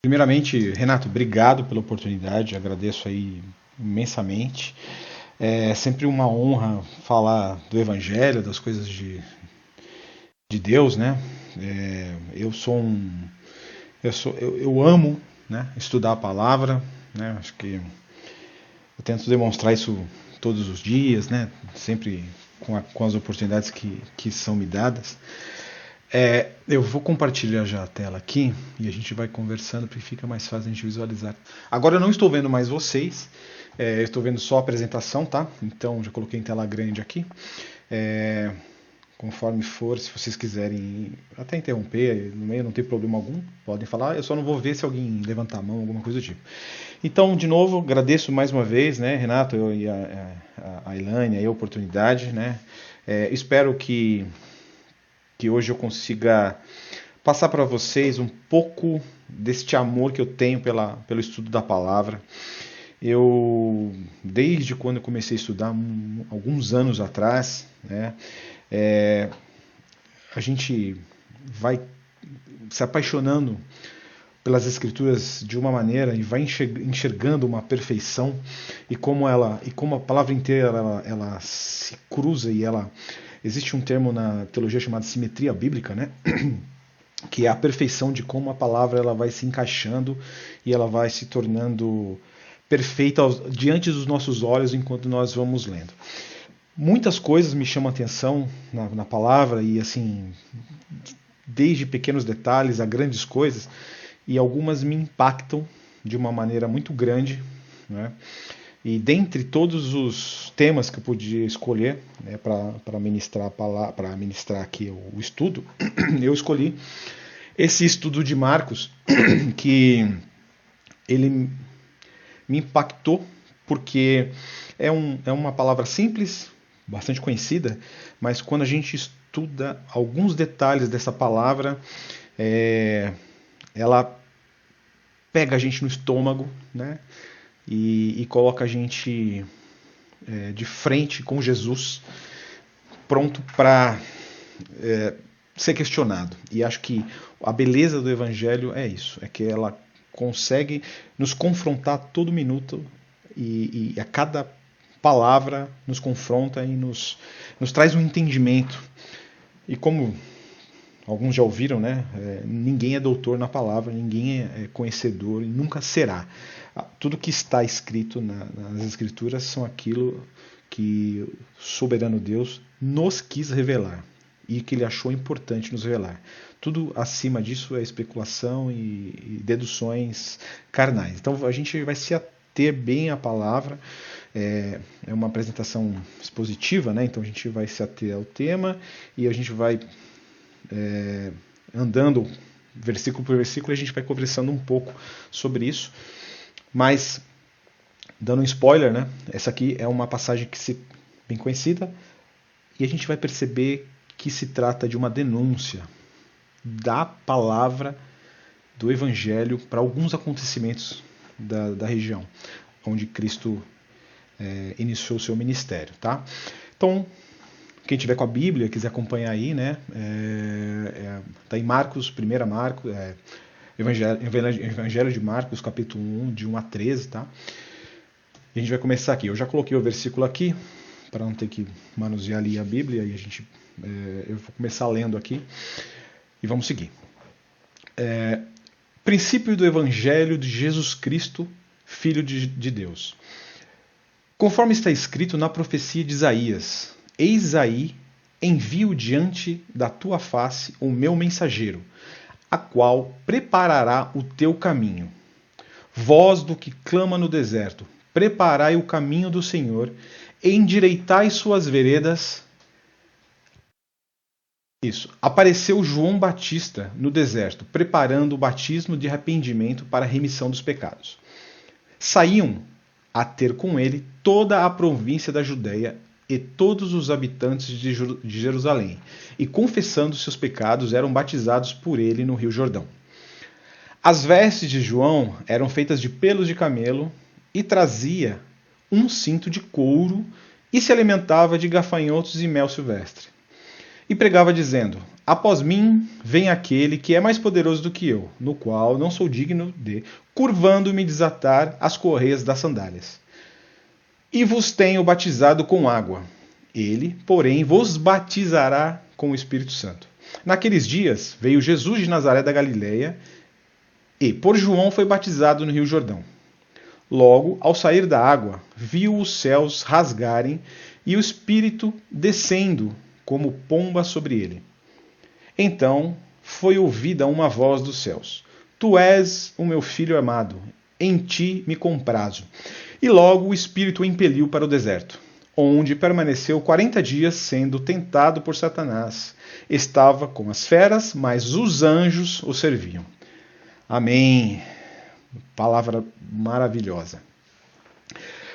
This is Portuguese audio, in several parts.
Primeiramente, Renato, obrigado pela oportunidade, agradeço aí imensamente. É sempre uma honra falar do Evangelho, das coisas de Deus, né? Eu sou eu amo, né, estudar a palavra, né? Acho que eu tento demonstrar isso todos os dias, né? Sempre com as oportunidades que são me dadas. Eu vou compartilhar já a tela aqui e a gente vai conversando porque fica mais fácil a gente visualizar. Agora eu não estou vendo mais vocês, eu estou vendo só a apresentação, tá? Então já coloquei em tela grande aqui. Conforme for, se vocês quiserem até interromper, no meio não tem problema algum, podem falar, eu só não vou ver se alguém levantar a mão, alguma coisa do tipo. Então, de novo, agradeço mais uma vez, né, Renato e a Ilane, a oportunidade, né? Espero que hoje eu consiga passar para vocês um pouco deste amor que eu tenho pelo estudo da palavra. Eu, desde quando eu comecei a estudar, alguns anos atrás, né, a gente vai se apaixonando pelas escrituras de uma maneira e vai enxergando uma perfeição e como a palavra inteira ela se cruza e ela existe um termo na teologia chamado simetria bíblica, né? Que é a perfeição de como a palavra ela vai se encaixando e ela vai se tornando perfeita diante dos nossos olhos enquanto nós vamos lendo. Muitas coisas me chamam a atenção na palavra e assim, desde pequenos detalhes a grandes coisas, e algumas me impactam de uma maneira muito grande, né? E dentre todos os temas que eu podia escolher, né, para ministrar aqui o estudo, eu escolhi esse estudo de Marcos, que ele me impactou porque é uma palavra simples, bastante conhecida, mas quando a gente estuda alguns detalhes dessa palavra, ela pega a gente no estômago, né? E coloca a gente de frente com Jesus, pronto para ser questionado. E acho que a beleza do Evangelho é isso, é que ela consegue nos confrontar a todo minuto e a cada palavra nos confronta e nos traz um entendimento. E como alguns já ouviram, né? Ninguém é doutor na palavra, ninguém é conhecedor e nunca será. Tudo que está escrito nas Escrituras são aquilo que o soberano Deus nos quis revelar e que ele achou importante nos revelar. Tudo acima disso é especulação e deduções carnais. Então a gente vai se ater bem à palavra. É uma apresentação expositiva, né? Então a gente vai se ater ao tema e a gente vai andando versículo por versículo, a gente vai conversando um pouco sobre isso. Mas, dando um spoiler, né? Essa aqui é uma passagem bem conhecida e a gente vai perceber que se trata de uma denúncia da palavra do Evangelho para alguns acontecimentos da região onde Cristo iniciou o seu ministério, tá? Então, quem tiver com a Bíblia, quiser acompanhar aí, né? Tá em Marcos, 1 Marcos, Evangelho de Marcos, capítulo 1, de 1 a 13, tá? E a gente vai começar aqui. Eu já coloquei o versículo aqui, para não ter que manusear ali a Bíblia, e eu vou começar lendo aqui, e vamos seguir. Princípio do Evangelho de Jesus Cristo, Filho de Deus. Conforme está escrito na profecia de Isaías: Eis aí, envio diante da tua face o meu mensageiro, a qual preparará o teu caminho. Voz do que clama no deserto, preparai o caminho do Senhor, endireitai suas veredas. Isso. Apareceu João Batista no deserto, preparando o batismo de arrependimento para a remissão dos pecados. Saíam a ter com ele toda a província da Judéia e todos os habitantes de Jerusalém, e confessando seus pecados eram batizados por ele no Rio Jordão. As vestes de João eram feitas de pelos de camelo e trazia um cinto de couro e se alimentava de gafanhotos e mel silvestre. E pregava dizendo: após mim vem aquele que é mais poderoso do que eu, no qual não sou digno de, curvando-me, desatar as correias das sandálias. E vos tenho batizado com água. Ele, porém, vos batizará com o Espírito Santo. Naqueles dias veio Jesus de Nazaré da Galileia e, por João, foi batizado no Rio Jordão. Logo, ao sair da água, viu os céus rasgarem e o Espírito descendo como pomba sobre ele. Então foi ouvida uma voz dos céus: Tu és o meu filho amado, em ti me comprazo. E logo o Espírito o impeliu para o deserto, onde permaneceu 40 dias sendo tentado por Satanás. Estava com as feras, mas os anjos o serviam. Amém. Palavra maravilhosa.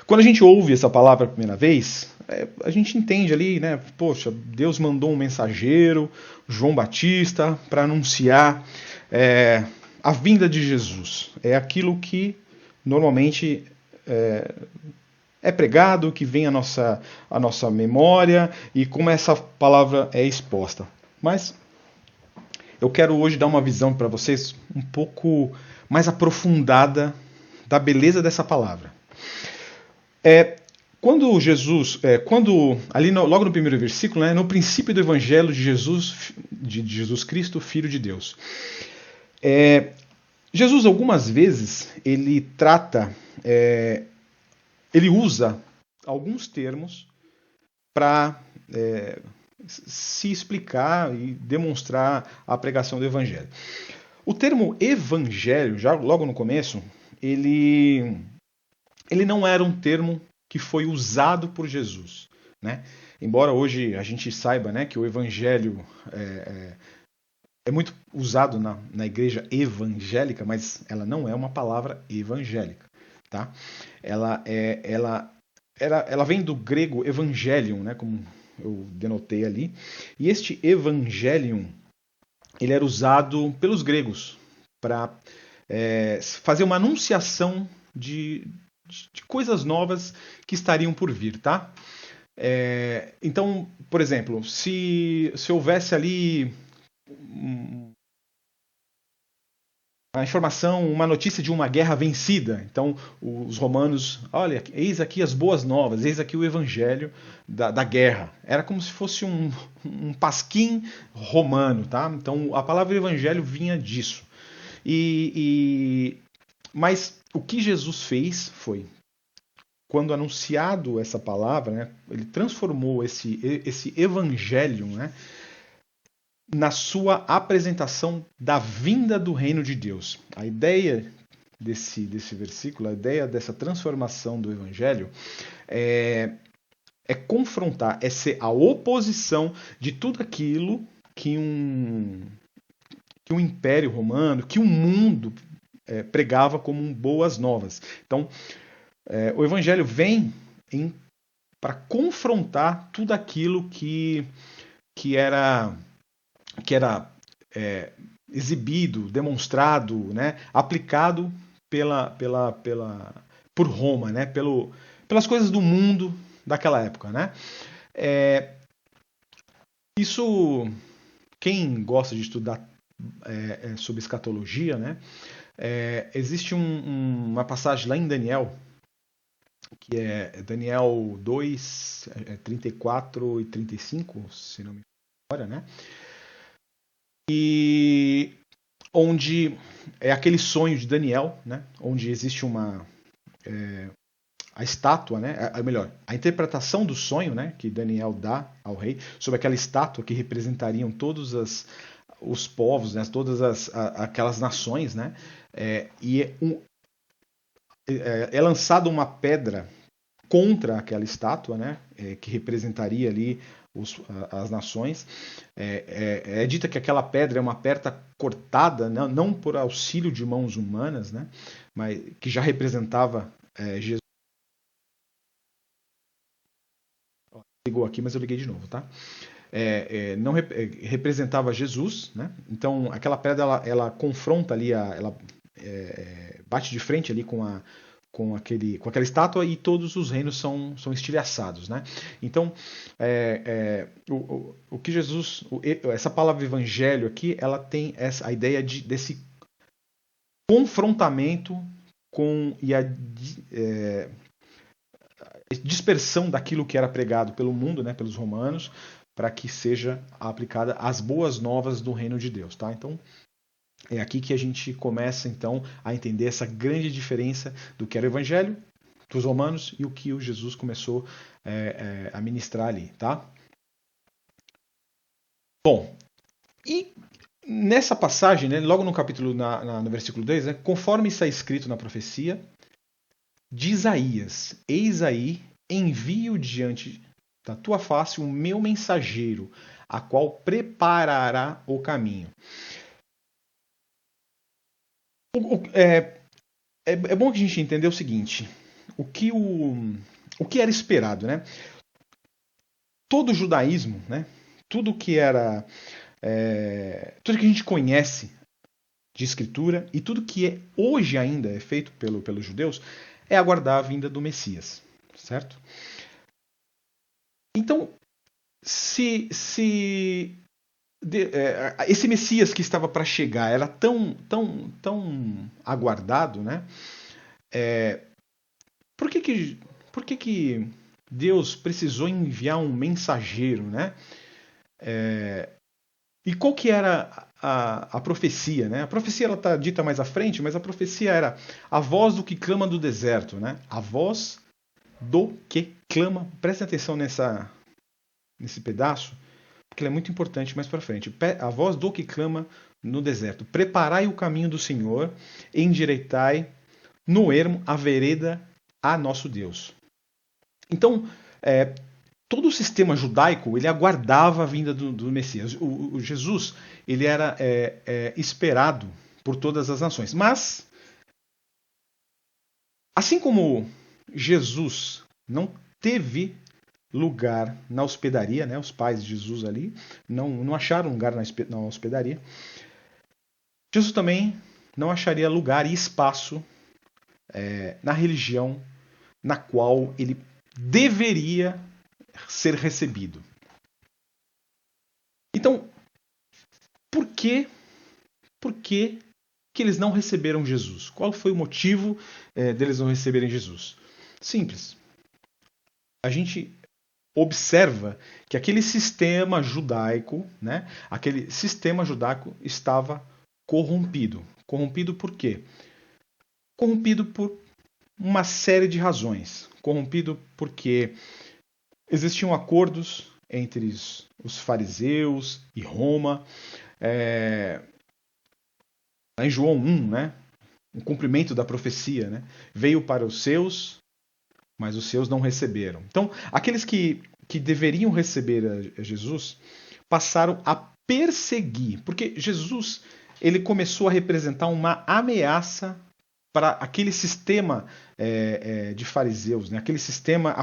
Quando a gente ouve essa palavra a primeira vez, a gente entende ali, né? Poxa, Deus mandou um mensageiro, João Batista, para anunciar a vinda de Jesus. É aquilo que normalmente é pregado, que vem à nossa memória e como essa palavra é exposta. Mas eu quero hoje dar uma visão para vocês um pouco mais aprofundada da beleza dessa palavra. Quando Jesus, ali logo no primeiro versículo, né, no princípio do Evangelho de Jesus Cristo, Filho de Deus. Jesus, algumas vezes, ele usa alguns termos para se explicar e demonstrar a pregação do Evangelho. O termo Evangelho, já logo no começo, ele não era um termo que foi usado por Jesus, né? Embora hoje a gente saiba, né, que o Evangelho é muito usado na igreja evangélica, mas ela não é uma palavra evangélica, tá? Ela vem do grego evangelion, né, como eu denotei ali, e este evangelion ele era usado pelos gregos para fazer uma anunciação de coisas novas que estariam por vir, tá? Então, por exemplo, se houvesse ali a informação, uma notícia de uma guerra vencida, então os romanos, olha, eis aqui as boas novas, eis aqui o evangelho da guerra. Era como se fosse um pasquim romano, tá? Então a palavra evangelho vinha disso. Mas o que Jesus fez foi, quando anunciado essa palavra, né, ele transformou esse evangelho, né, na sua apresentação da vinda do reino de Deus. A ideia desse versículo, a ideia dessa transformação do evangelho é confrontar, é ser a oposição de tudo aquilo que um império romano, que um mundo pregava como boas novas. Então, o evangelho vem para confrontar tudo aquilo que era exibido, demonstrado, né, aplicado por Roma, né, pelas coisas do mundo daquela época, né? Isso, quem gosta de estudar sobre escatologia, né, existe uma passagem lá em Daniel, que é Daniel 2, 34 e 35, se não me engano, né? E onde é aquele sonho de Daniel, né? Onde existe a estátua, né? Melhor, a interpretação do sonho, né? Que Daniel dá ao rei sobre aquela estátua que representariam todos os povos, né? Todas aquelas nações, né? É lançada uma pedra contra aquela estátua, né, que representaria ali as nações. É dita que aquela pedra é uma pedra cortada, não por auxílio de mãos humanas, né, mas que já representava Jesus. Ligou aqui, mas eu liguei de novo, tá? Não representava Jesus, né? Então aquela pedra ela confronta ali, ela bate de frente ali com com aquela estátua e todos os reinos são estilhaçados, né? Então, o que Jesus, essa palavra evangelho aqui, ela tem a ideia desse confrontamento e a dispersão daquilo que era pregado pelo mundo, né, pelos romanos, para que seja aplicada as boas novas do reino de Deus, tá? Então, é aqui que a gente começa, então, a entender essa grande diferença do que era o evangelho dos romanos e o que o Jesus começou a ministrar ali, tá? Bom, e nessa passagem, né, logo no capítulo, no versículo 10, né, conforme está escrito na profecia de Isaías, eis aí, envio diante da tua face o meu mensageiro, a qual preparará o caminho. É bom que a gente entenda o seguinte, o que era esperado, né? Todo o judaísmo, né? Tudo que era, tudo que a gente conhece de escritura e tudo que hoje ainda é feito pelos judeus é aguardar a vinda do Messias, certo? Então, esse Messias que estava para chegar era tão aguardado, né? Por que Deus precisou enviar um mensageiro, né? E qual que era a profecia, né? A profecia ela está dita mais à frente, mas a profecia era a voz do que clama do deserto, né? A voz do que clama. Preste atenção nesse pedaço, porque ele é muito importante mais para frente. A voz do que clama no deserto. Preparai o caminho do Senhor, endireitai no ermo a vereda a nosso Deus. Então, todo o sistema judaico ele aguardava a vinda do Messias. O Jesus ele era esperado por todas as nações. Mas, assim como Jesus não teve lugar na hospedaria, né? Os pais de Jesus ali não acharam lugar na hospedaria. Jesus também não acharia lugar e espaço na religião na qual ele deveria ser recebido. Então, por que eles não receberam Jesus? Qual foi o motivo deles não receberem Jesus? Simples. A gente observa que aquele sistema judaico, né, aquele sistema judaico estava corrompido. Corrompido por quê? Corrompido por uma série de razões. Corrompido porque existiam acordos entre os fariseus e Roma. Em João 1, né, o cumprimento da profecia, né, veio para os seus, mas os seus não receberam. Então, aqueles que deveriam receber a Jesus passaram a perseguir, porque Jesus ele começou a representar uma ameaça para aquele sistema de fariseus, né? Aquele sistema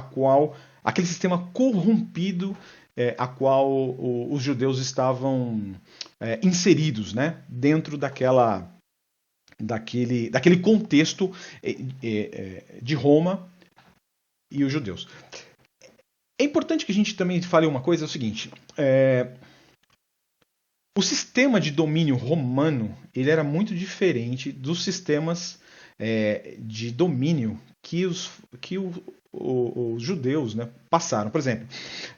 corrompido a qual os judeus estavam inseridos, né? Dentro daquele contexto de Roma e os judeus. É importante que a gente também fale uma coisa, é o seguinte, o sistema de domínio romano ele era muito diferente dos sistemas de domínio que os judeus, né, passaram. Por exemplo,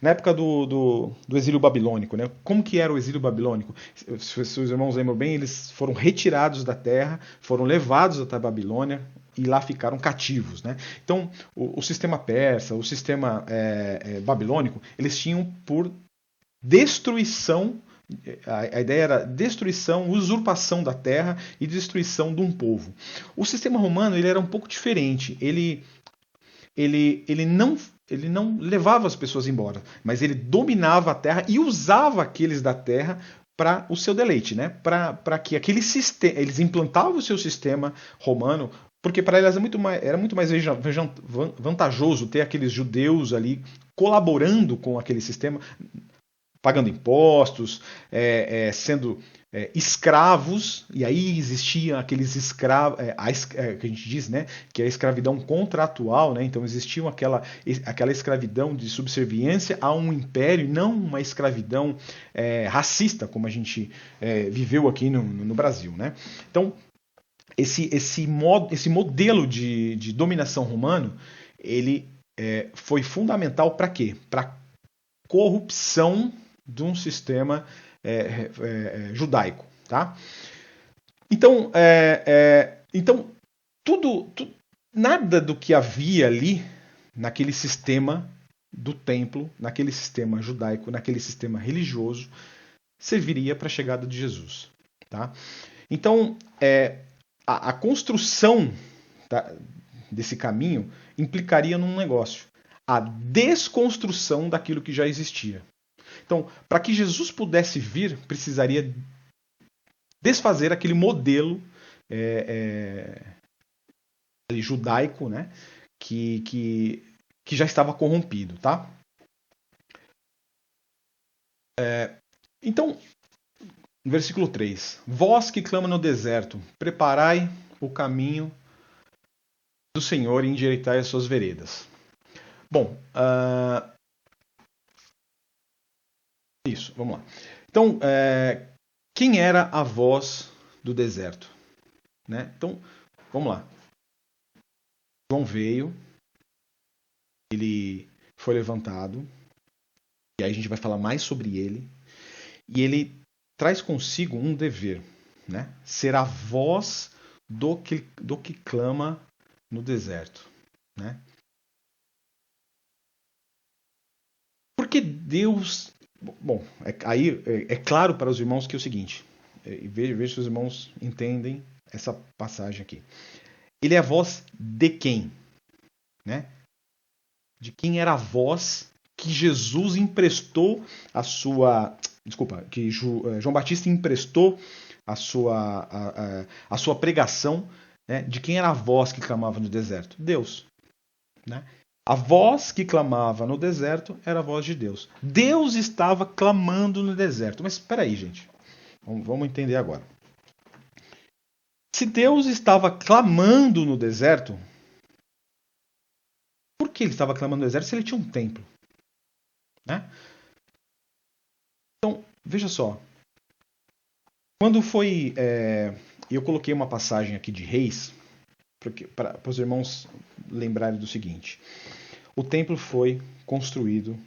na época do exílio babilônico, né, como que era o exílio babilônico? Se os irmãos lembram bem, eles foram retirados da terra, foram levados até a Babilônia e lá ficaram cativos, né? Então, o sistema persa, o sistema babilônico, eles tinham por destruição, a ideia era destruição, usurpação da terra e destruição de um povo. O sistema romano ele era um pouco diferente. Ele não levava as pessoas embora, mas ele dominava a terra e usava aqueles da terra para o seu deleite, né? Para que aquele sistema, eles implantavam o seu sistema romano, porque para eles era muito mais vantajoso ter aqueles judeus ali colaborando com aquele sistema, pagando impostos, sendo escravos, e aí existiam aqueles escravos, que a gente diz, né, que é a escravidão contratual, né, então existia aquela escravidão de subserviência a um império, não uma escravidão racista, como a gente viveu aqui no Brasil. Né? Então, esse modelo de dominação romano, ele foi fundamental para quê? Para corrupção de um sistema judaico, tá? Então, nada do que havia ali naquele sistema do templo, naquele sistema judaico, naquele sistema religioso, serviria para a chegada de Jesus, tá? Então, a construção desse caminho implicaria num negócio: a desconstrução daquilo que já existia. Então, para que Jesus pudesse vir, precisaria desfazer aquele modelo judaico, né, que já estava corrompido. Tá? Então, versículo 3: Vós que clama no deserto, preparai o caminho do Senhor e endireitai as suas veredas. Bom, isso, vamos lá. Então, quem era a voz do deserto? Né? Então, vamos lá. João veio, ele foi levantado, e aí a gente vai falar mais sobre ele, e ele traz consigo um dever, né? Ser a voz do que clama no deserto. Né? Porque Deus... Bom, aí é claro para os irmãos que é o seguinte, veja se os irmãos entendem essa passagem aqui. Ele é a voz de quem? Né? De quem era a voz que Jesus emprestou a sua... Desculpa, que João Batista emprestou a sua pregação, né? De quem era a voz que clamava no deserto? Deus. Né? A voz que clamava no deserto era a voz de Deus. Deus estava clamando no deserto. Mas espera aí, gente. Vamos entender agora. Se Deus estava clamando no deserto, por que ele estava clamando no deserto se ele tinha um templo? Né? Então, veja só. Quando foi... eu coloquei uma passagem aqui de Reis, para os irmãos lembrarem do seguinte. O templo foi construído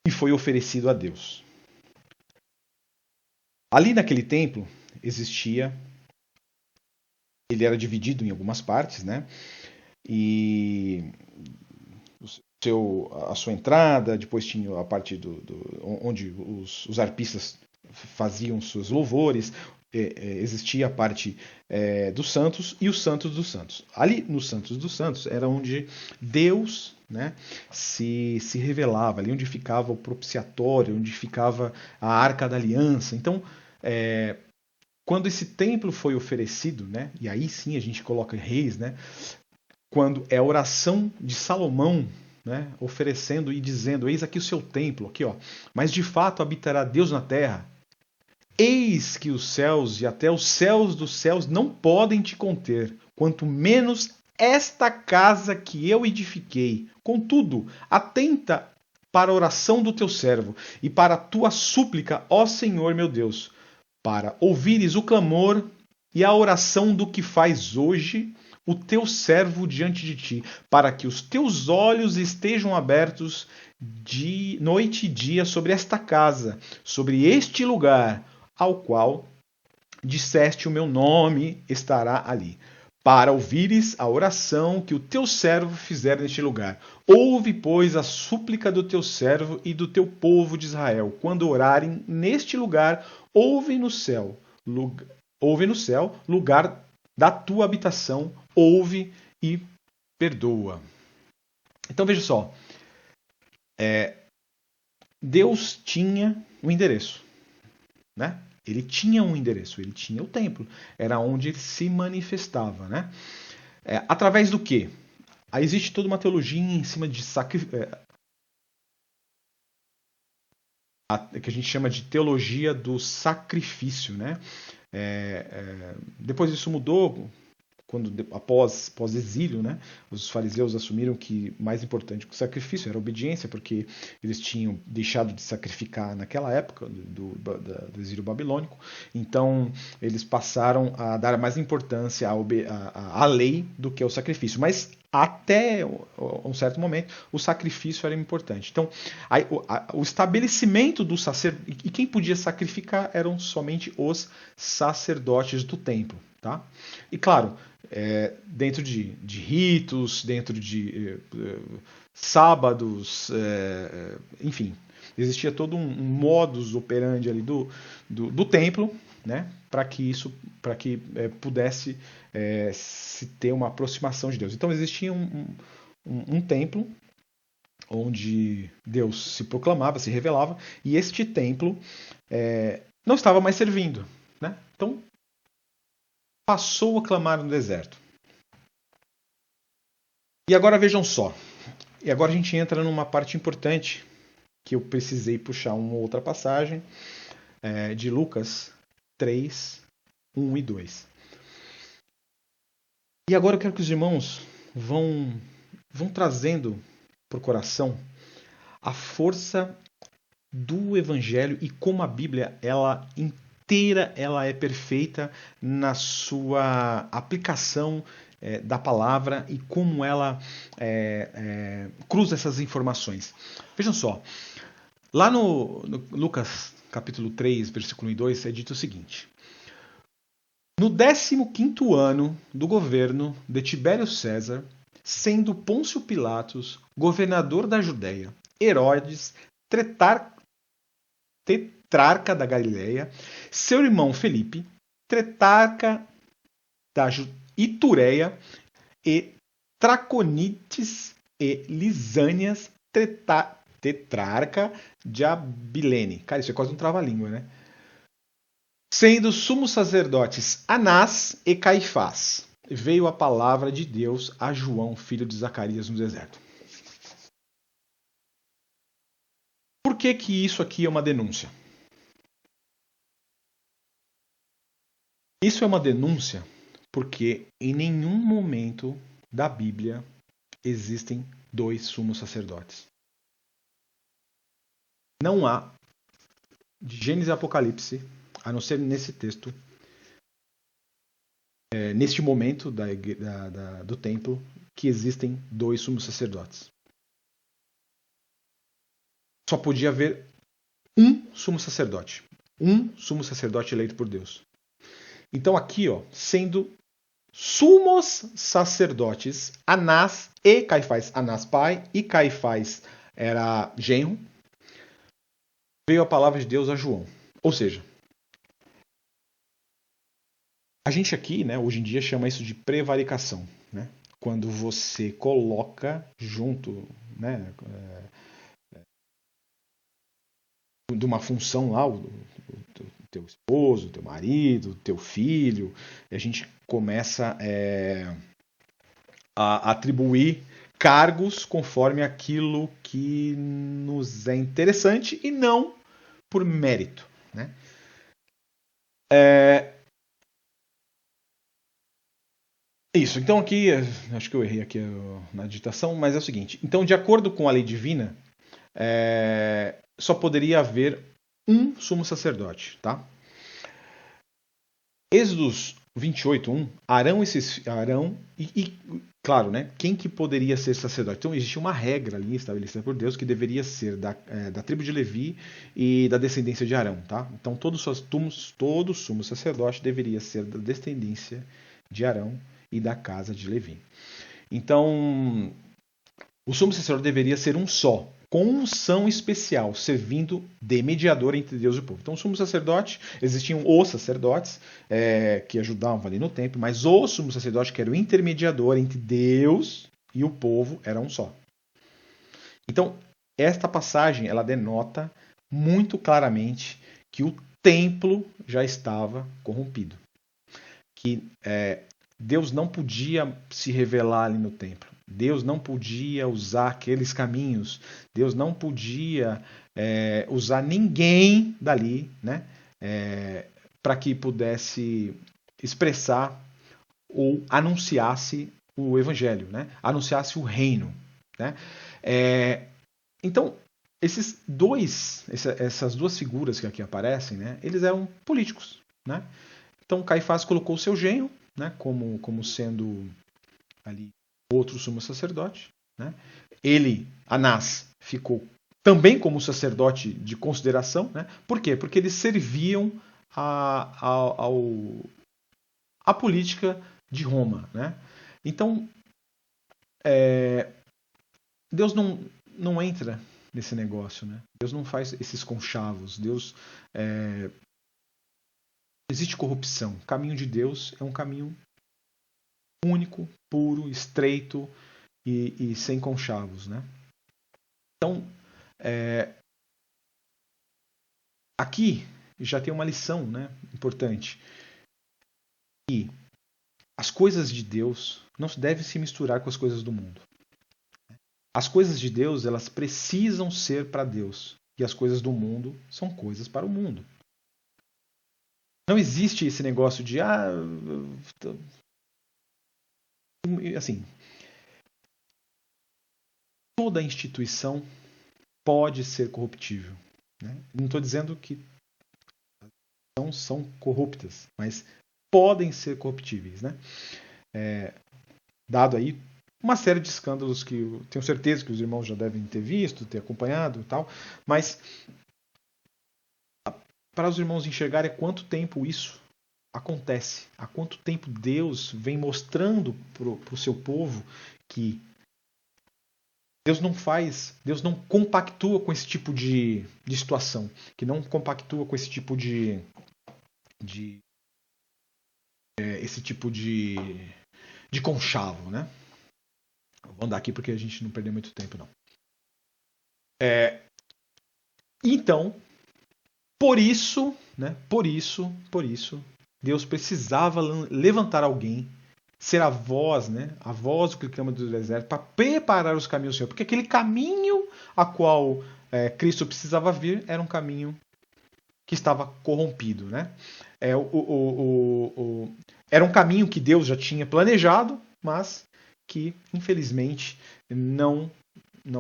e foi oferecido a Deus. Ali naquele templo existia... Ele era dividido em algumas partes, né? E a sua entrada, depois tinha a parte onde os arpistas faziam seus louvores, existia a parte dos santos e os santos dos santos. Ali nos santos dos santos era onde Deus, né, se revelava, ali onde ficava o propiciatório, onde ficava a arca da aliança. Então, quando esse templo foi oferecido, né, e aí sim a gente coloca Reis, né, quando é a oração de Salomão, né, oferecendo e dizendo: eis aqui o seu templo, aqui, ó, mas de fato habitará Deus na terra. Eis que os céus e até os céus dos céus não podem te conter, quanto menos esta casa que eu edifiquei. Contudo, atenta para a oração do teu servo e para a tua súplica, ó Senhor meu Deus, para ouvires o clamor e a oração do que faz hoje o teu servo diante de ti, para que os teus olhos estejam abertos de noite e dia sobre esta casa, sobre este lugar, ao qual disseste: o meu nome estará ali, para ouvires a oração que o teu servo fizer neste lugar. Ouve, pois, a súplica do teu servo e do teu povo de Israel. Quando orarem neste lugar, ouve no céu, lugar da tua habitação, ouve e perdoa. Então veja só, Deus tinha um endereço, né? Ele tinha um endereço, ele tinha o templo, era onde ele se manifestava, né? Através do quê? Aí existe toda uma teologia em cima de que a gente chama de teologia do sacrifício, né? Depois isso mudou após exílio, né? Os fariseus assumiram que mais importante que o sacrifício era a obediência, porque eles tinham deixado de sacrificar naquela época do exílio babilônico. Então eles passaram a dar mais importância à lei do que ao sacrifício. Mas até um certo momento o sacrifício era importante. Então o estabelecimento do sacerdote, e quem podia sacrificar eram somente os sacerdotes do templo. Tá? E claro, dentro de ritos, dentro de sábados, enfim, existia todo um modus operandi ali do templo, né, para que pudesse se ter uma aproximação de Deus. Então existia um templo onde Deus se proclamava, se revelava, e este templo não estava mais servindo, né? Então passou a clamar no deserto. E agora vejam só. E agora a gente entra numa parte importante que eu precisei puxar uma outra passagem de Lucas 3, 1 e 2. E agora eu quero que os irmãos vão trazendo para o coração a força do Evangelho e como a Bíblia ela inteira ela é perfeita na sua aplicação da palavra e como ela cruza essas informações. Vejam só, lá no Lucas capítulo 3, versículo 1 e 2 é dito o seguinte: no 15º ano do governo de Tibério César, sendo Pôncio Pilatos governador da Judéia, Herodes tetrarca da Galileia, seu irmão Felipe, tetrarca da Itureia, e Traconites e Lisânias, tetrarca de Abilene. Cara, isso é quase um trava-língua, né? Sendo sumos sacerdotes Anás e Caifás, veio a palavra de Deus a João, filho de Zacarias, no deserto. Por que isso aqui é uma denúncia? Isso é uma denúncia porque em nenhum momento da Bíblia existem dois sumos sacerdotes. Não há, de Gênesis e Apocalipse, a não ser nesse texto, neste momento do templo, que existem dois sumos sacerdotes. Só podia haver um sumo sacerdote. Um sumo sacerdote eleito por Deus. Então aqui, sendo sumos sacerdotes Anás e Caifás, Anás pai e Caifás era genro, veio a palavra de Deus a João. Ou seja, a gente aqui, né, hoje em dia chama isso de prevaricação, né? Quando você coloca junto, né, de uma função lá, o teu esposo, o teu marido, o teu filho, a gente começa a atribuir cargos conforme aquilo que nos é interessante e não por mérito, né? Isso, então aqui, acho que eu errei aqui na digitação, mas é o seguinte. Então, de acordo com a lei divina, só poderia haver um sumo sacerdote, tá? Êxodos 28:1, Arão e claro, né? Quem que poderia ser sacerdote? Então existia uma regra ali estabelecida por Deus que deveria ser da tribo de Levi e da descendência de Arão, tá? Então todo sumo sacerdote deveria ser da descendência de Arão e da casa de Levi. Então o sumo sacerdote deveria ser um só, com unção especial, servindo de mediador entre Deus e o povo. Então, o sumo sacerdote, existiam os sacerdotes que ajudavam ali no templo, mas o sumo sacerdote, que era o intermediador entre Deus e o povo, era um só. Então, esta passagem, ela denota muito claramente que o templo já estava corrompido. Que Deus não podia se revelar ali no templo. Deus não podia usar aqueles caminhos. Deus não podia usar ninguém dali, né, para que pudesse expressar ou anunciasse o evangelho, né, anunciasse o reino, né. Então, essas duas figuras que aqui aparecem, né, eles eram políticos, né. Então Caifás colocou o seu genro, né, como sendo ali outro sumo sacerdote, né. Ele, Anás, ficou também como sacerdote de consideração, né. Por quê? Porque eles serviam a política de Roma, né. Então Deus não entra nesse negócio, né? Deus não faz esses conchavos. Deus existe corrupção. O caminho de Deus é um caminho único, puro, estreito e sem conchavos, né? Então, aqui já tem uma lição, né, importante. Que as coisas de Deus não devem se misturar com as coisas do mundo. As coisas de Deus, elas precisam ser para Deus. E as coisas do mundo são coisas para o mundo. Não existe esse negócio de assim, toda instituição pode ser corruptível, né? Não estou dizendo que não são corruptas, mas podem ser corruptíveis, né? Dado aí uma série de escândalos que eu tenho certeza que os irmãos já devem ter visto, ter acompanhado e tal, mas para os irmãos enxergarem há quanto tempo isso acontece, há quanto tempo Deus vem mostrando para o seu povo que Deus não compactua com esse tipo de situação, que não compactua com esse tipo de conchavo, né? Vou andar aqui porque a gente não perdeu muito tempo, não. Então, por isso, Deus precisava levantar alguém, ser a voz, né, a voz do que clama do deserto, para preparar os caminhos do Senhor. Porque aquele caminho a qual Cristo precisava vir era um caminho que estava corrompido, né? Era um caminho que Deus já tinha planejado, mas que, infelizmente, não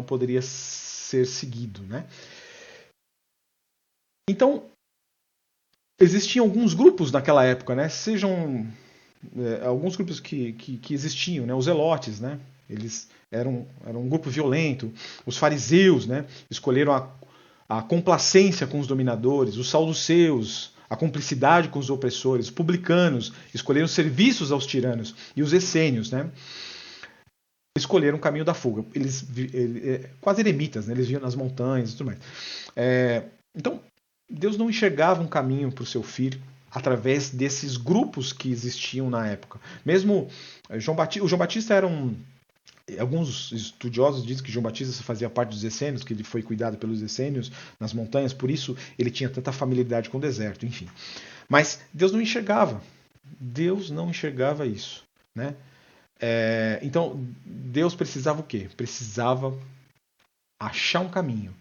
poderia ser seguido, né? Então, existiam alguns grupos naquela época, né? Sejam alguns grupos que existiam, né? Os zelotes, né? Eles eram um grupo violento. Os fariseus, né? Escolheram a complacência com os dominadores. Os saduceus, a cumplicidade com os opressores. Os publicanos escolheram serviços aos tiranos. E os essênios, né? Escolheram o caminho da fuga. Eles quase eremitas, né? Eles viam nas montanhas e tudo mais. Então, Deus não enxergava um caminho para o seu filho através desses grupos que existiam na época. Mesmo o João Batista era alguns estudiosos dizem que João Batista fazia parte dos essênios, que ele foi cuidado pelos essênios nas montanhas, por isso ele tinha tanta familiaridade com o deserto, enfim. Mas Deus não enxergava. Deus não enxergava isso, né? Então, Deus precisava o quê? Precisava achar um caminho.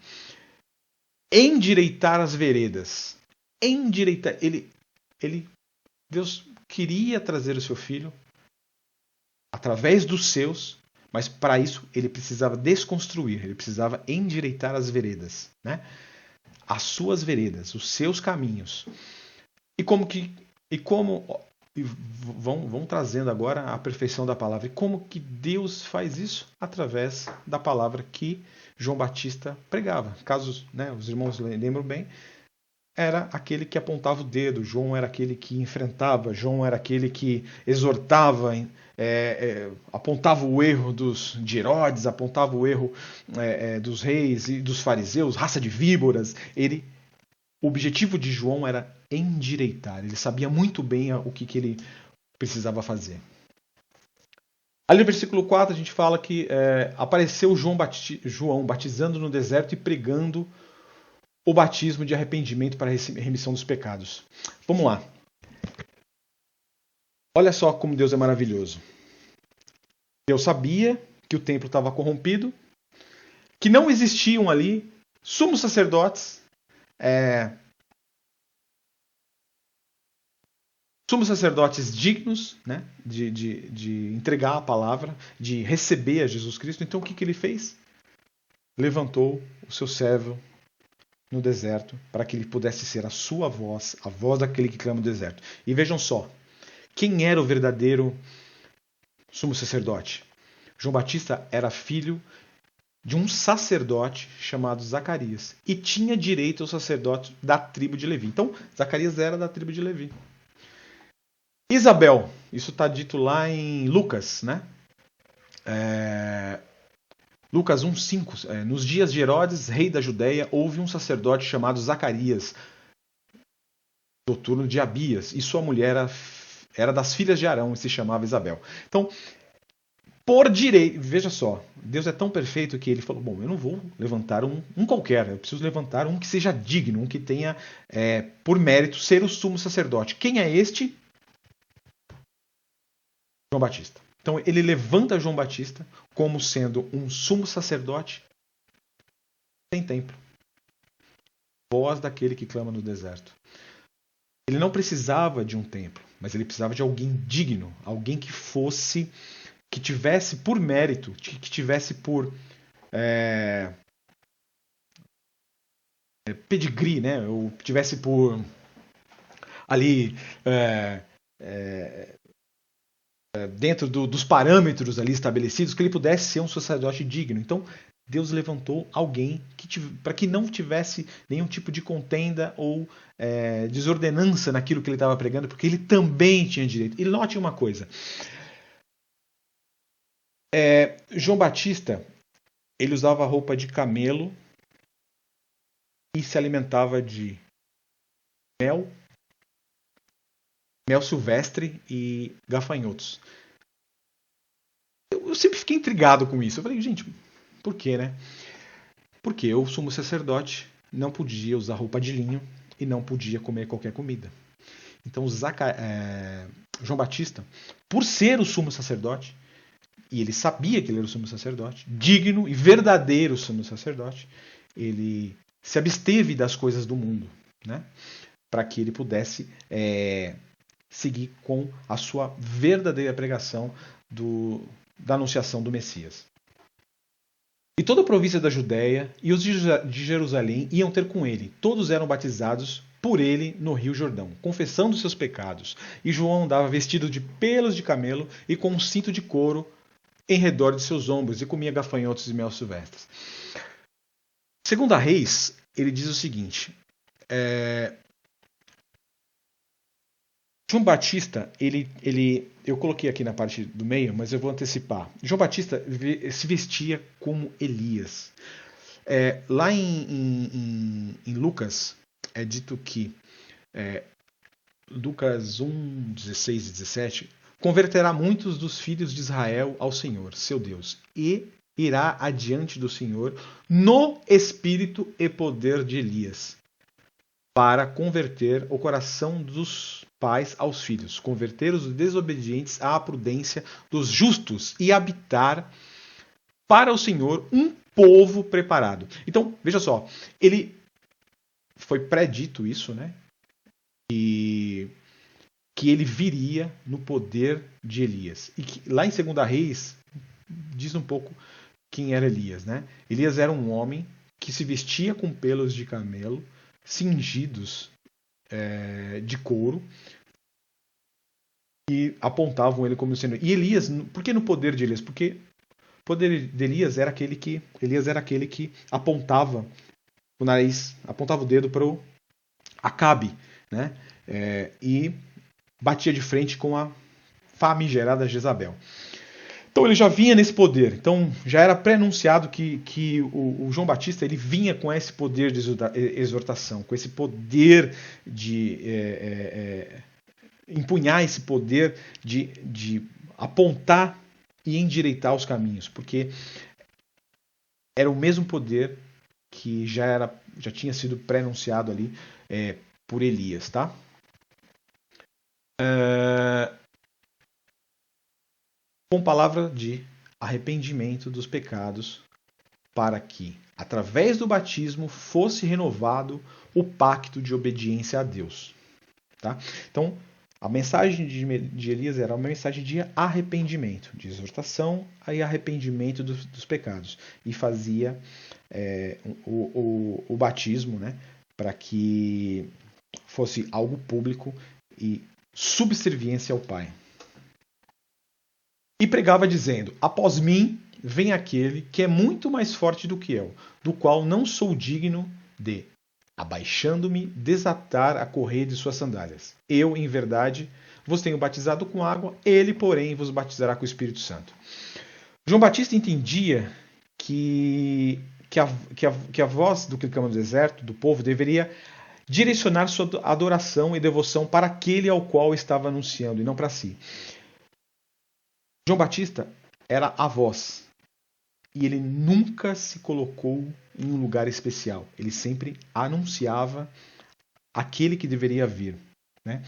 Endireitar as veredas. Endireitar. Deus queria trazer o seu filho através dos seus, mas para isso ele precisava desconstruir, ele precisava endireitar as veredas, né? As suas veredas, os seus caminhos. Vão trazendo agora a perfeição da palavra. E como que Deus faz isso? Através da palavra que João Batista pregava. Caso, né, os irmãos lembram bem, era aquele que apontava o dedo, João era aquele que enfrentava, João era aquele que exortava, apontava o erro de Herodes, apontava o erro dos reis e dos fariseus, raça de víboras. O objetivo de João era endireitar, ele sabia muito bem o que ele precisava fazer. Ali no versículo 4 a gente fala que apareceu João batizando no deserto e pregando o batismo de arrependimento para a remissão dos pecados. Vamos lá. Olha só como Deus é maravilhoso. Deus sabia que o templo estava corrompido, que não existiam ali sumos sacerdotes, sumos sacerdotes dignos, né, de entregar a palavra, de receber a Jesus Cristo. Então o que ele fez? Levantou o seu servo no deserto para que ele pudesse ser a sua voz, a voz daquele que clama no deserto. E vejam só, quem era o verdadeiro sumo sacerdote? João Batista era filho de um sacerdote chamado Zacarias e tinha direito ao sacerdote da tribo de Levi. Então, Zacarias era da tribo de Levi. Isabel, isso está dito lá em Lucas, né? Lucas 1,5. Nos dias de Herodes, rei da Judéia, houve um sacerdote chamado Zacarias, do turno de Abias, e sua mulher era das filhas de Arão e se chamava Isabel. Então, por direito, veja só, Deus é tão perfeito que ele falou: bom, eu não vou levantar um qualquer, eu preciso levantar um que seja digno, um que tenha, por mérito, ser o sumo sacerdote. Quem é este? João Batista. Então ele levanta João Batista como sendo um sumo sacerdote sem templo. Voz daquele que clama no deserto. Ele não precisava de um templo, mas ele precisava de alguém digno, alguém que fosse, que tivesse por mérito, que tivesse por pedigree, né? Ou tivesse por ali dentro dos parâmetros ali estabelecidos, que ele pudesse ser um sacerdote digno. Então, Deus levantou alguém para que não tivesse nenhum tipo de contenda ou desordenança naquilo que ele estava pregando, porque ele também tinha direito. E note uma coisa. João Batista, ele usava roupa de camelo e se alimentava de mel silvestre e gafanhotos. Eu sempre fiquei intrigado com isso. Eu falei, gente, por quê, né? Porque eu, sumo sacerdote, não podia usar roupa de linho e não podia comer qualquer comida. Então, João Batista, por ser o sumo sacerdote, e ele sabia que ele era o sumo sacerdote, digno e verdadeiro sumo sacerdote, ele se absteve das coisas do mundo, né? Para que ele pudesse seguir com a sua verdadeira pregação da anunciação do Messias. E toda a província da Judéia e os de Jerusalém iam ter com ele. Todos eram batizados por ele no Rio Jordão, confessando seus pecados. E João andava vestido de pelos de camelo e com um cinto de couro em redor de seus ombros e comia gafanhotos e mel silvestres. Segundo a Reis, ele diz o seguinte: João Batista, eu coloquei aqui na parte do meio, mas eu vou antecipar. João Batista se vestia como Elias. Lá em Lucas, é dito que, Lucas 1, 16 e 17, converterá muitos dos filhos de Israel ao Senhor, seu Deus, e irá adiante do Senhor no espírito e poder de Elias, para converter o coração dos pais aos filhos, converter os desobedientes à prudência dos justos e habitar para o Senhor um povo preparado. Então, veja só, ele foi predito isso, né? E que ele viria no poder de Elias. E que, lá em 2 Reis diz um pouco quem era Elias, né? Elias era um homem que se vestia com pelos de camelo, cingidos de couro, e apontavam ele como sendo. E Elias, por que no poder de Elias? Porque o poder de Elias era aquele que apontava o nariz, apontava o dedo para o Acabe, né? E batia de frente com a famigerada Jezabel. Então ele já vinha nesse poder. Então já era pré-anunciado que o João Batista ele vinha com esse poder de exortação, com esse poder de empunhar esse poder de apontar e endireitar os caminhos, porque era o mesmo poder que já tinha sido pré-anunciado ali por Elias, tá? Com palavra de arrependimento dos pecados, para que, através do batismo, fosse renovado o pacto de obediência a Deus. Tá? Então, a mensagem de Elias era uma mensagem de arrependimento, de exortação e arrependimento dos pecados. E fazia o batismo, né, para que fosse algo público e subserviência ao Pai. E pregava dizendo: após mim vem aquele que é muito mais forte do que eu, do qual não sou digno de, abaixando-me, desatar a correia de suas sandálias. Eu, em verdade, vos tenho batizado com água, ele, porém, vos batizará com o Espírito Santo. João Batista entendia que a voz do que clama do deserto, do povo, deveria direcionar sua adoração e devoção para aquele ao qual estava anunciando, e não para si. João Batista era a voz. E ele nunca se colocou em um lugar especial. Ele sempre anunciava aquele que deveria vir. Né?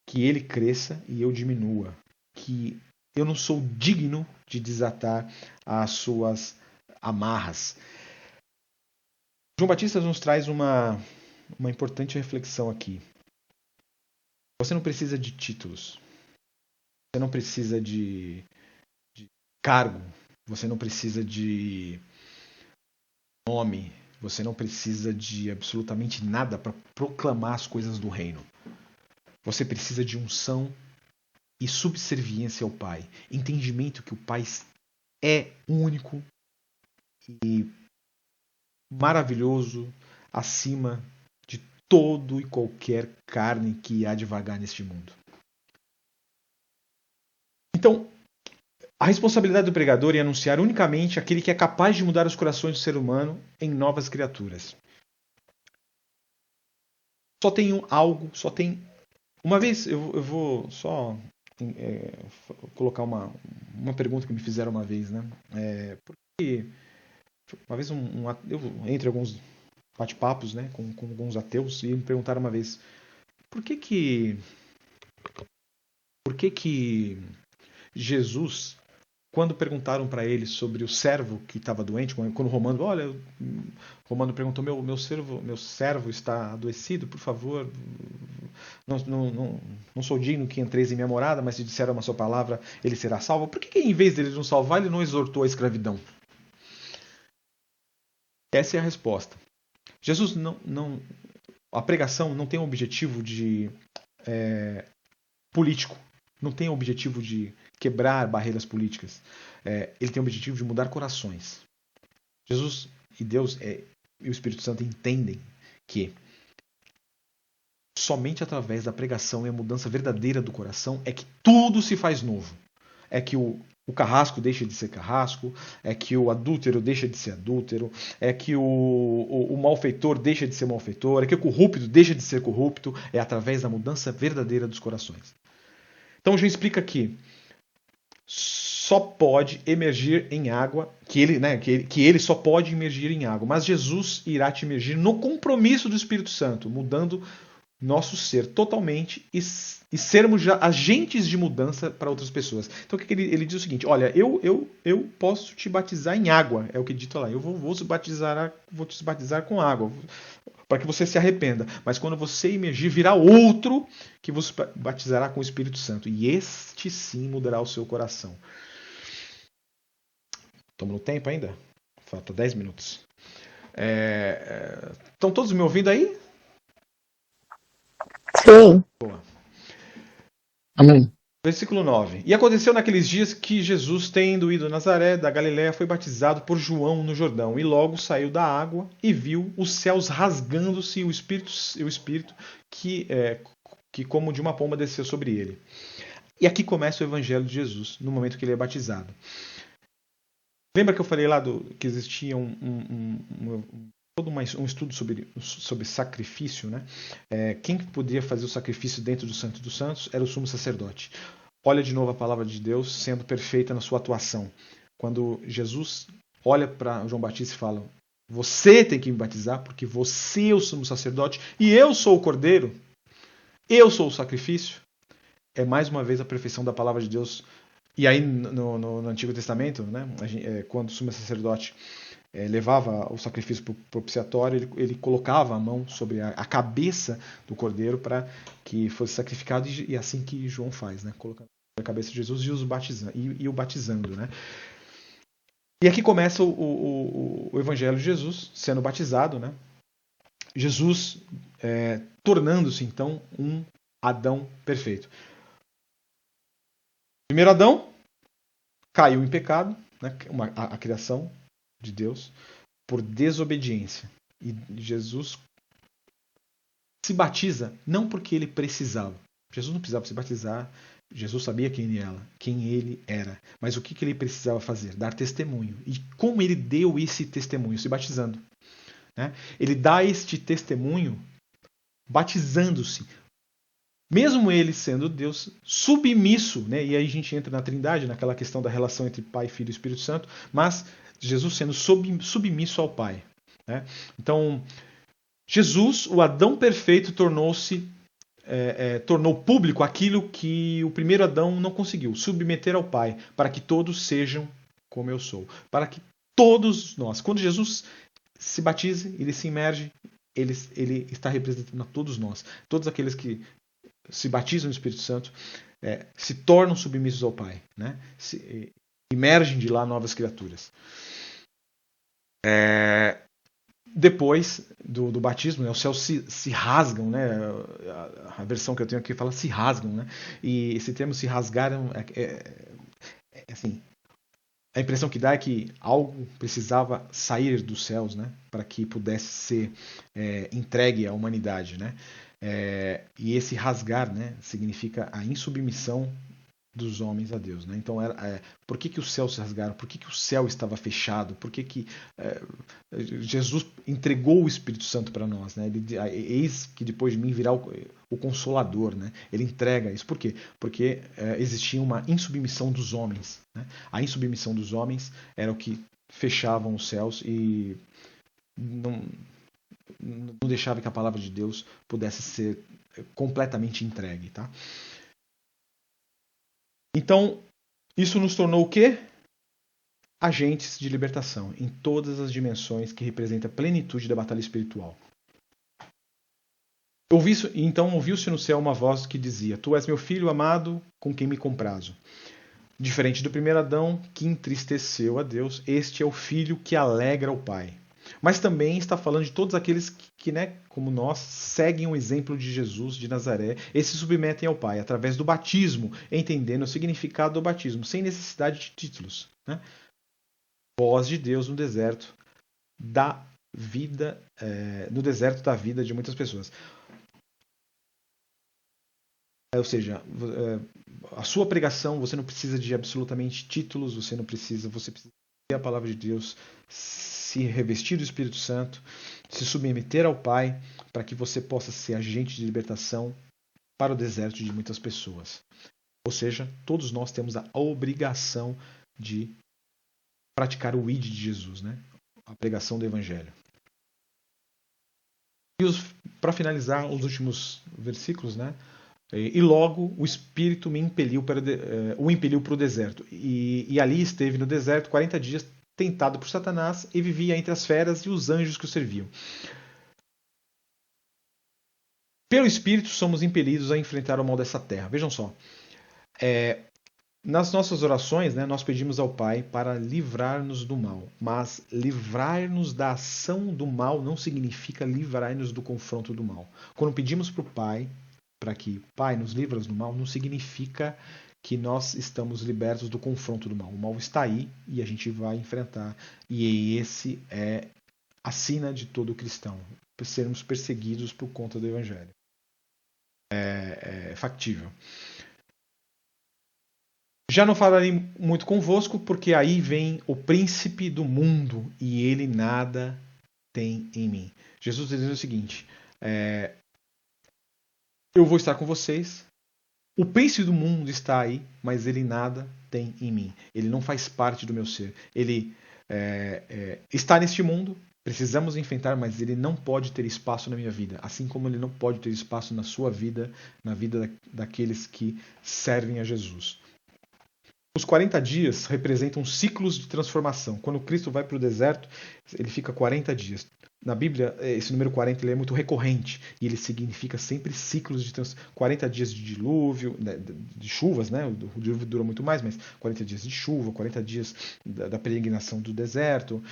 Que ele cresça e eu diminua. Que eu não sou digno de desatar as suas amarras. João Batista nos traz uma importante reflexão aqui. Você não precisa de títulos. Você não precisa de cargo. Você não precisa de nome. Você não precisa de absolutamente nada para proclamar as coisas do reino. Você precisa de unção e subserviência ao Pai. Entendimento que o Pai é único e maravilhoso, acima de todo e qualquer carne que há de vagar neste mundo. Então, a responsabilidade do pregador é anunciar unicamente aquele que é capaz de mudar os corações do ser humano em novas criaturas. Só tem algo, só tem... Uma vez, eu vou só colocar uma pergunta que me fizeram uma vez, né? Porque uma vez eu entre alguns bate-papos, né, com alguns ateus, e me perguntaram uma vez por que Jesus, quando perguntaram para ele sobre o servo que estava doente, quando o Romano perguntou, meu servo está adoecido, por favor, não sou digno que entreis em minha morada, mas se disser uma só palavra, ele será salvo. Por que em vez dele não salvar, ele não exortou a escravidão? Essa é a resposta. Jesus a pregação não tem um objetivo de político, não tem o objetivo de quebrar barreiras políticas. Ele tem o objetivo de mudar corações. Jesus e Deus e o Espírito Santo entendem que somente através da pregação e a mudança verdadeira do coração é que tudo se faz novo. É que o carrasco deixa de ser carrasco, é que o adúltero deixa de ser adúltero, é que o malfeitor deixa de ser malfeitor, é que o corrupto deixa de ser corrupto, é através da mudança verdadeira dos corações. Então, já explica que só pode emergir em água, que ele só pode emergir em água, mas Jesus irá te emergir no compromisso do Espírito Santo, mudando nosso ser totalmente e sermos já agentes de mudança para outras pessoas. Então ele diz o seguinte: olha, eu posso te batizar em água, é o que dito lá. Eu vou te batizar com água, para que você se arrependa. Mas quando você emergir, virá outro que vos batizará com o Espírito Santo. E este sim mudará o seu coração. Estamos no tempo ainda? Falta 10 minutos. Estão todos me ouvindo aí? Sim. Boa. Amém. Versículo 9. E aconteceu naqueles dias que Jesus, tendo ido a Nazaré da Galiléia, foi batizado por João no Jordão. E logo saiu da água e viu os céus rasgando-se e o Espírito que como de uma pomba desceu sobre ele. E aqui começa o Evangelho de Jesus, no momento que ele é batizado. Lembra que eu falei lá que existia todo um estudo sobre sacrifício, né? Quem podia fazer o sacrifício dentro do Santo dos Santos era o sumo sacerdote. Olha de novo a palavra de Deus sendo perfeita na sua atuação. Quando Jesus olha para João Batista e fala: você tem que me batizar porque você é o sumo sacerdote e eu sou o cordeiro, eu sou o sacrifício. É mais uma vez a perfeição da palavra de Deus E aí no Antigo Testamento, né, quando o sumo sacerdote levava o sacrifício propiciatório, ele colocava a mão sobre a cabeça do cordeiro para que fosse sacrificado, e assim que João faz, né, colocando a cabeça de Jesus e o batizando. Né. E aqui começa o Evangelho de Jesus sendo batizado, né. Jesus tornando-se então um Adão perfeito. Primeiro Adão caiu em pecado, né, a criação de Deus, por desobediência. E Jesus se batiza não porque ele precisava. Jesus não precisava se batizar. Jesus sabia quem ele era. Mas o que ele precisava fazer? Dar testemunho. E como ele deu esse testemunho? Se batizando. Né? Ele dá este testemunho batizando-se. Mesmo ele sendo Deus, submisso, né? E aí a gente entra na Trindade, naquela questão da relação entre Pai, Filho e Espírito Santo, mas Jesus sendo submisso ao Pai. Né? Então, Jesus, o Adão perfeito, tornou público aquilo que o primeiro Adão não conseguiu, submeter ao Pai, para que todos sejam como eu sou. Para que todos nós, quando Jesus se batiza, ele se imerge, ele está representando a todos nós. Todos aqueles que se batizam no Espírito Santo se tornam submissos ao Pai. Né? Emergem de lá novas criaturas. Depois do batismo, né, os céus se rasgam, né, a versão que eu tenho aqui fala se rasgam, né, e esse termo se rasgaram, assim, a impressão que dá é que algo precisava sair dos céus, né, para que pudesse ser entregue à humanidade, né, e esse rasgar, né, significa a insubmissão dos homens a Deus. Né? Então, por que os céus se rasgaram? Por que o céu estava fechado? Por que Jesus entregou o Espírito Santo para nós? Né? Eis que depois de mim virá o Consolador. Né? Ele entrega isso. Por quê? Porque existia uma insubmissão dos homens. Né? A insubmissão dos homens era o que fechavam os céus e não deixava que a palavra de Deus pudesse ser completamente entregue. Tá? Então, isso nos tornou o quê? Agentes de libertação em todas as dimensões que representam a plenitude da batalha espiritual. Então ouviu-se no céu uma voz que dizia: Tu és meu filho amado, com quem me comprazo. Diferente do primeiro Adão, que entristeceu a Deus, este é o filho que alegra o Pai. Mas também está falando de todos aqueles que, né, como nós, seguem o exemplo de Jesus de Nazaré e se submetem ao Pai através do batismo, entendendo o significado do batismo, sem necessidade de títulos. Né? Voz de Deus no deserto da vida, no deserto da vida de muitas pessoas. Ou seja, a sua pregação, você não precisa de absolutamente títulos, você precisa ter a palavra de Deus, se revestir do Espírito Santo, se submeter ao Pai, para que você possa ser agente de libertação para o deserto de muitas pessoas. Ou seja, todos nós temos a obrigação de praticar o ID de Jesus, né? A pregação do Evangelho. E para finalizar, os últimos versículos, né? E logo o Espírito o impeliu para o deserto. E ali esteve no deserto 40 dias, tentado por Satanás, e vivia entre as feras e os anjos que o serviam. Pelo Espírito somos impelidos a enfrentar o mal dessa terra. Vejam só. Nas nossas orações, né, nós pedimos ao Pai para livrar-nos do mal. Mas livrar-nos da ação do mal não significa livrar-nos do confronto do mal. Quando pedimos para o Pai, para que Pai nos livre do mal, não significa que nós estamos libertos do confronto do mal. O mal está aí e a gente vai enfrentar. E esse é a sina de todo cristão. Sermos perseguidos por conta do Evangelho. É factível. Já não falarei muito convosco, porque aí vem o príncipe do mundo e ele nada tem em mim. Jesus diz o seguinte: eu vou estar com vocês. O príncipe do mundo está aí, mas ele nada tem em mim. Ele não faz parte do meu ser. Ele está neste mundo, precisamos enfrentar, mas ele não pode ter espaço na minha vida. Assim como ele não pode ter espaço na sua vida, na vida daqueles que servem a Jesus. Os 40 dias representam ciclos de transformação. Quando Cristo vai para o deserto, ele fica 40 dias. Na Bíblia, esse número 40 ele é muito recorrente e ele significa sempre ciclos de 40 dias de dilúvio, de chuvas, né? O dilúvio dura muito mais, mas 40 dias de chuva, 40 dias da peregrinação do deserto,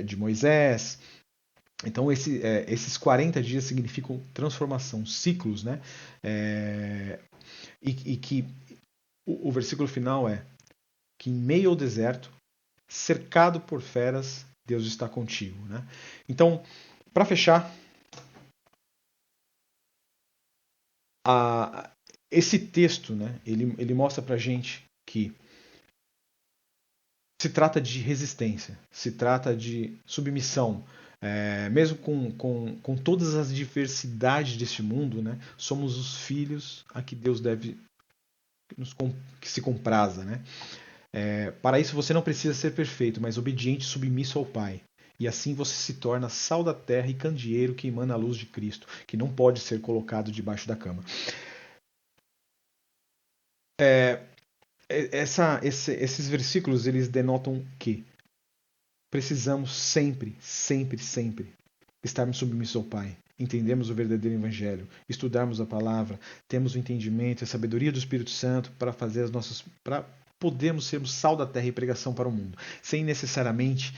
de Moisés. Então, esses 40 dias significam transformação, ciclos, né? E que o versículo final é que em meio ao deserto, cercado por feras, Deus está contigo, né? Então, para fechar, esse texto, né, ele mostra para a gente que se trata de resistência, se trata de submissão. Mesmo com todas as diversidades deste mundo, né, somos os filhos a que Deus deve que se compraza, né? Para isso você não precisa ser perfeito, mas obediente e submisso ao Pai. E assim você se torna sal da terra e candeeiro que emana a luz de Cristo, que não pode ser colocado debaixo da cama. Esses versículos eles denotam que precisamos sempre, sempre, sempre estarmos submissos ao Pai. Entendemos o verdadeiro Evangelho, estudarmos a palavra, temos o entendimento e a sabedoria do Espírito Santo para fazer para podermos sermos sal da terra e pregação para o mundo, sem necessariamente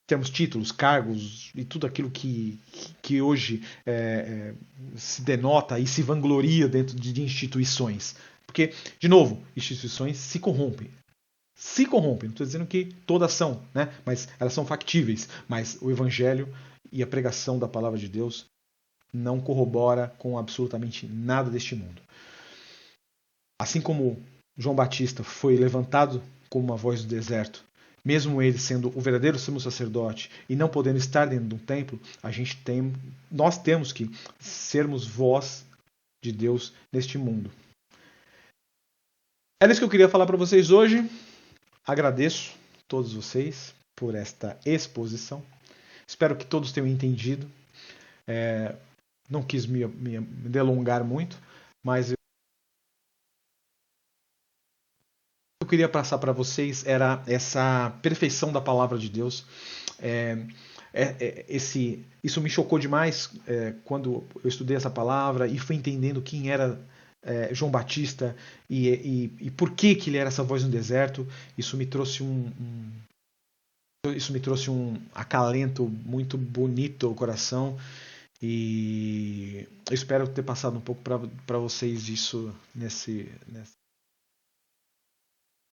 termos títulos, cargos e tudo aquilo que hoje se denota e se vangloria dentro de instituições. Porque, de novo, instituições se corrompem. Se corrompem, não estou dizendo que todas são, né? Mas elas são factíveis. Mas o Evangelho e a pregação da palavra de Deus não corrobora com absolutamente nada deste mundo. Assim como João Batista foi levantado como uma voz do deserto, mesmo ele sendo o verdadeiro sumo sacerdote e não podendo estar dentro de um templo, nós temos que sermos voz de Deus neste mundo. Era isso que eu queria falar para vocês hoje. Agradeço a todos vocês por esta exposição. Espero que todos tenham entendido. Não quis me delongar muito, mas eu queria passar para vocês era essa perfeição da palavra de Deus. Isso me chocou demais quando eu estudei essa palavra e fui entendendo quem era João Batista e por que ele era essa voz no deserto. Isso me trouxe um acalento muito bonito ao coração. E eu espero ter passado um pouco para vocês isso nessa